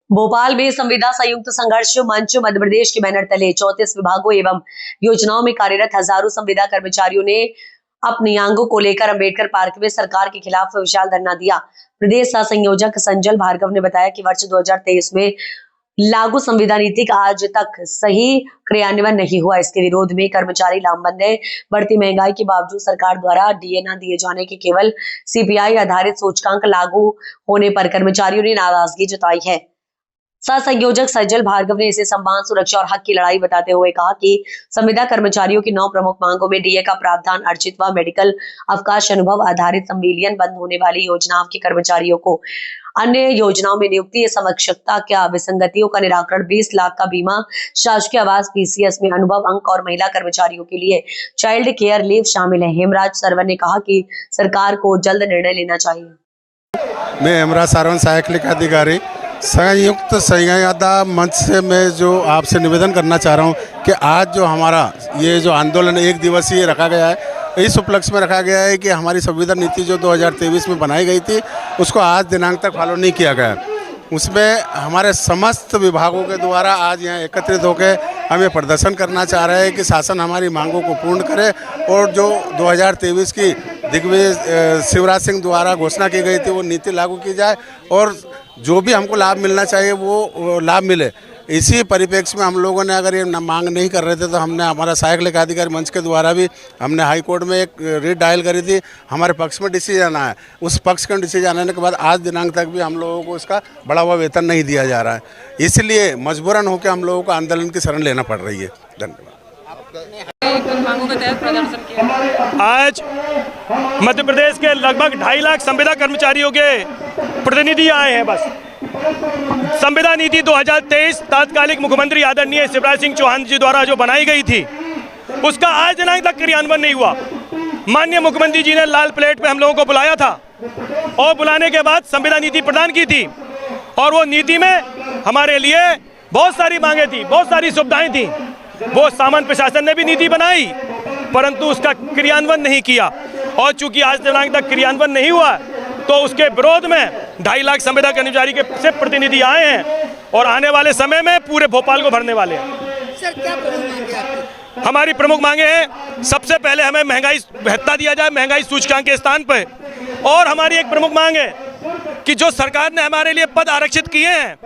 भोपाल में संविदा संयुक्त संघर्ष मंच मध्य प्रदेश के बैनर तले 34 विभागों एवं योजनाओं में कार्यरत हजारों संविदा कर्मचारियों ने अपनी मांगों को लेकर अंबेडकर पार्क में सरकार के खिलाफ विशाल धरना दिया। प्रदेश सह संयोजक संजल भार्गव ने बताया कि वर्ष 2023 में लागू संविदा नीति का आज तक सही क्रियान्वयन नहीं हुआ। इसके विरोध में कर्मचारी लामबंद है। बढ़ती महंगाई के बावजूद सरकार द्वारा डीए न दिए जाने के केवल सीपीआई आधारित सूचकांक लागू होने पर कर्मचारियों ने नाराजगी जताई है। सह संयोजक सज्जल भार्गव ने इसे सम्मान, सुरक्षा और हक की लड़ाई बताते हुए कहा कि संविदा कर्मचारियों की 9 प्रमुख मांगों में डीए का प्रावधान, अर्जित व मेडिकल अवकाश अनुभव आधारित संविलियन, बंद होने वाली योजनाओं के कर्मचारियों को अन्य योजनाओं में नियुक्ति, समकक्षता क्या विसंगतियों का निराकरण, 20 लाख का बीमा, शासकीय आवास पीसीएस में अनुभव अंक और महिला कर्मचारियों के लिए चाइल्ड केयर लीव शामिल है। हेमराज सरवन ने कहा कि सरकार को जल्द निर्णय लेना चाहिए। मैं हेमराज सरवन, सहायक अधिकारी संयुक्त संविदा मंच से मैं जो आपसे निवेदन करना चाह रहा हूं कि आज जो हमारा ये जो आंदोलन 1 दिवसीय रखा गया है, इस उपलक्ष्य में रखा गया है कि हमारी संविदा नीति जो 2023 में बनाई गई थी उसको आज दिनांक तक फॉलो नहीं किया गया। उसमें हमारे समस्त विभागों के द्वारा आज यहाँ एकत्रित होकर हम ये प्रदर्शन करना चाह रहे हैं कि शासन हमारी मांगों को पूर्ण करे और जो 2023 की दिग्विजय शिवराज सिंह द्वारा घोषणा की गई थी वो नीति लागू की जाए और जो भी हमको लाभ मिलना चाहिए वो लाभ मिले। इसी परिप्रेक्ष्य में हम लोगों ने अगर ये मांग नहीं कर रहे थे तो हमने हमारा सहायक लेखाधिकारी मंच के द्वारा भी हमने हाई कोर्ट में एक रिट डायल करी थी। हमारे पक्ष में डिसीजन आया, उस पक्ष का डिसीजन आने के बाद आज दिनांक तक भी हम लोगों को इसका बढ़ा हुआ वेतन नहीं दिया जा रहा है। इसलिए मजबूरन होकर हम लोगों को आंदोलन की शरण लेना पड़ रही है। धन्यवाद। आज मध्य प्रदेश के लगभग 2.5 लाख संविदा कर्मचारियों के प्रतिनिधि आए हैं। बस संविदा नीति 2023 तात्कालिक मुख्यमंत्री आदरणीय शिवराज सिंह चौहान जी द्वारा जो बनाई गई थी उसका आज दिनांक तक क्रियान्वयन नहीं हुआ। माननीय मुख्यमंत्री जी ने लाल प्लेट पे हम लोगों को बुलाया था और बुलाने के बाद संविदा नीति प्रदान की थी और वो नीति में हमारे लिए बहुत सारी मांगे थी, बहुत सारी सुविधाएं थी। वो सामान्य प्रशासन ने भी नीति बनाई परंतु उसका क्रियान्वयन नहीं किया और चूंकि आज दिनांक तक क्रियान्वयन नहीं हुआ तो उसके विरोध में 2.5 लाख संविदा कर्मचारी के से प्रतिनिधि आए हैं और आने वाले समय में पूरे भोपाल को भरने वाले हैं। सर, क्या प्रमुख मांगे आपकी? हमारी प्रमुख मांगे हैं, सबसे पहले हमें महंगाई भत्ता दिया जाए महंगाई सूचकांक के स्थान पर, और हमारी एक प्रमुख मांग है कि जो सरकार ने हमारे लिए पद आरक्षित किए हैं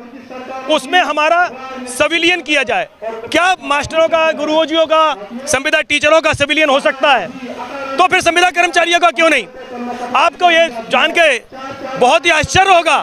उसमें हमारा सिविलियन किया जाए। क्या मास्टरों का, गुरुओं का, संविदा टीचरों का सिविलियन हो सकता है तो फिर संविदा कर्मचारियों का क्यों नहीं? आपको ये जान के बहुत ही आश्चर्य होगा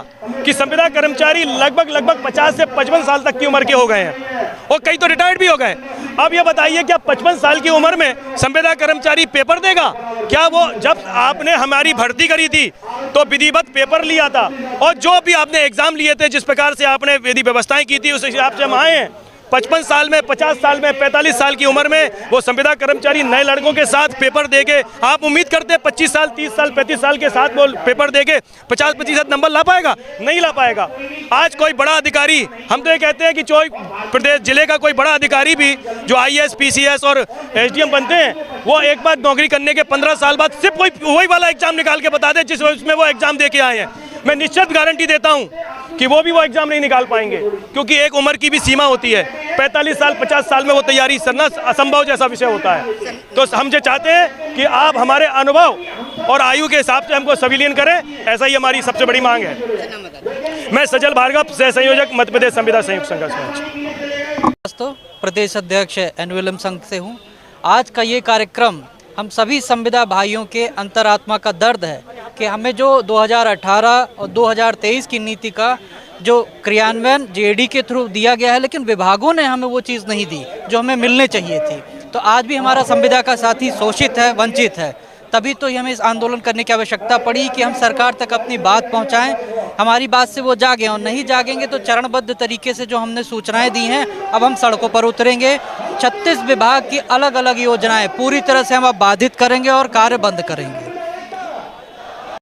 कि संविदा कर्मचारी लगभग 50 से 55 साल तक की उम्र के हो गए हैं और कई तो रिटायर्ड भी हो गए। अब ये बताइए क्या 55 साल की उम्र में संविदा कर्मचारी पेपर देगा? क्या वो जब आपने हमारी भर्ती करी थी तो विधिवत पेपर लिया था और जो भी आपने एग्जाम लिए थे, जिस प्रकार से आपने विधि व्यवस्थाएं की थी उस हिसाब से हम आए हैं। 55 साल में, 50 साल में, 45 साल की उम्र में वो संविदा कर्मचारी नए लड़कों के साथ पेपर देके आप उम्मीद करते हैं 25 साल, 30 साल, 35 साल के साथ वो पेपर देके 50% नंबर ला पाएगा? नहीं ला पाएगा। आज कोई बड़ा अधिकारी, हम तो ये कहते हैं कि कोई प्रदेश जिले का कोई बड़ा अधिकारी भी जो IAS, PCS और SDM बनते हैं वो एक बार नौकरी करने के 15 साल बाद सिर्फ वही वाला एग्जाम निकाल के बता दे जिसमें वो एग्जाम दे के आए हैं। मैं निश्चित गारंटी देता हूं कि वो एग्जाम नहीं निकाल पाएंगे क्योंकि एक उम्र की भी सीमा होती है। 45 साल, 50 साल में वो तैयारी करना असंभव जैसा विषय होता है। तो हम जो चाहते हैं कि आप हमारे अनुभव और आयु के हिसाब से हमको सिविलियन करें, ऐसा ही हमारी सबसे बड़ी मांग है। मैं सज्जल भार्गव, सह संयोजक मध्य प्रदेश संविदा संयुक्त संघर्ष मंच, प्रदेश अध्यक्ष एनविलम संघ से हूँ। आज का ये कार्यक्रम हम सभी संविदा भाइयों के अंतरात्मा का दर्द है कि हमें जो 2018 और 2023 की नीति का जो क्रियान्वयन जेडी के थ्रू दिया गया है, लेकिन विभागों ने हमें वो चीज़ नहीं दी जो हमें मिलने चाहिए थी। तो आज भी हमारा संविदा का साथी शोषित है, वंचित है। तभी तो हमें इस आंदोलन करने की आवश्यकता पड़ी कि हम सरकार तक अपनी बात पहुंचाएं, हमारी बात से वो जागें, और नहीं जागेंगे तो चरणबद्ध तरीके से जो हमने सूचनाएं दी हैं अब हम सड़कों पर उतरेंगे। 36 विभाग की अलग अलग योजनाएं पूरी तरह से हम अब बाधित करेंगे और कार्य बंद करेंगे।